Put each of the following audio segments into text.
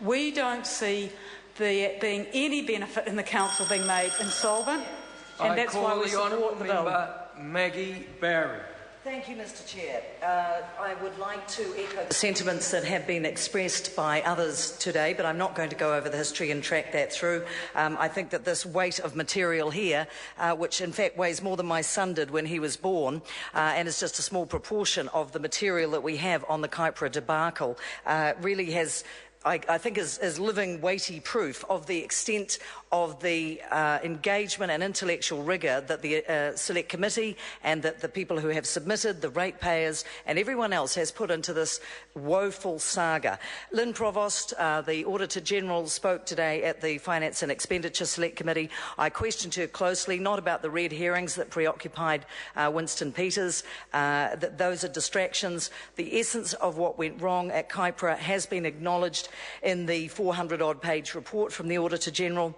We don't see there being any benefit in the council being made insolvent, and that's why we support the bill. Maggie Barry. Thank you, Mr. Chair. I would like to echo the sentiments that have been expressed by others today, but I'm not going to go over the history and track that through. I think that this weight of material here, which in fact weighs more than my son did when he was born, and is just a small proportion of the material that we have on the Kaipara debacle, really has, I think, is living weighty proof of the extent of the engagement and intellectual rigour that the Select Committee and that the people who have submitted, the ratepayers and everyone else has put into this woeful saga. Lynn Provost, the Auditor-General, spoke today at the Finance and Expenditure Select Committee. I questioned her closely, not about the red herrings that preoccupied Winston Peters. Those are distractions. The essence of what went wrong at Kaipara has been acknowledged in the 400-odd page report from the Auditor-General.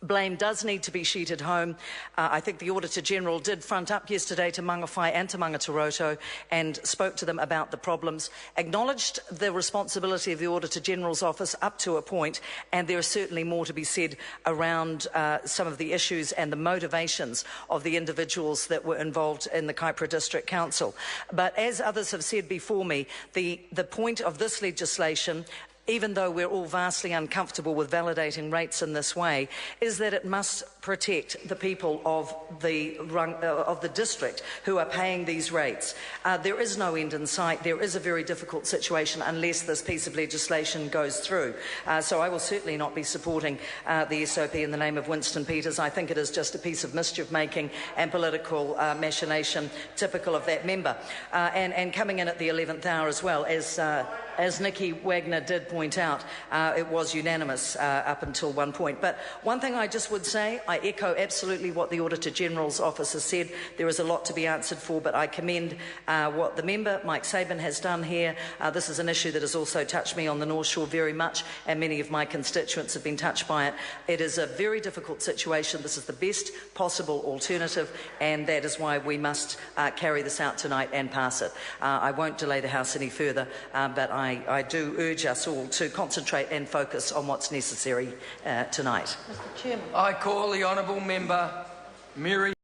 Blame does need to be sheeted home. I think the Auditor-General did front up yesterday to Mangawhai and to Mangataroto and spoke to them about the problems, acknowledged the responsibility of the Auditor-General's office up to a point, and there is certainly more to be said around some of the issues and the motivations of the individuals that were involved in the Kaipara District Council. But as others have said before me, the point of this legislation, even though we're all vastly uncomfortable with validating rates in this way, is that it must protect the people of the district who are paying these rates. There is no end in sight. There is a very difficult situation unless this piece of legislation goes through. So I will certainly not be supporting the SOP in the name of Winston Peters. I think it is just a piece of mischief-making and political machination typical of that member. And coming in at the 11th hour as well, as Nikki Wagner did point out, it was unanimous up until one point. But one thing I just would say, I echo absolutely what the Auditor-General's office has said. There is a lot to be answered for, but I commend what the member, Mike Sabin, has done here. This is an issue that has also touched me on the North Shore very much, and many of my constituents have been touched by it. It is a very difficult situation. This is the best possible alternative, and that is why we must carry this out tonight and pass it. I won't delay the House any further, but I do urge us all to concentrate and focus on what's necessary tonight. Mr. Chairman. I call the honourable member Mary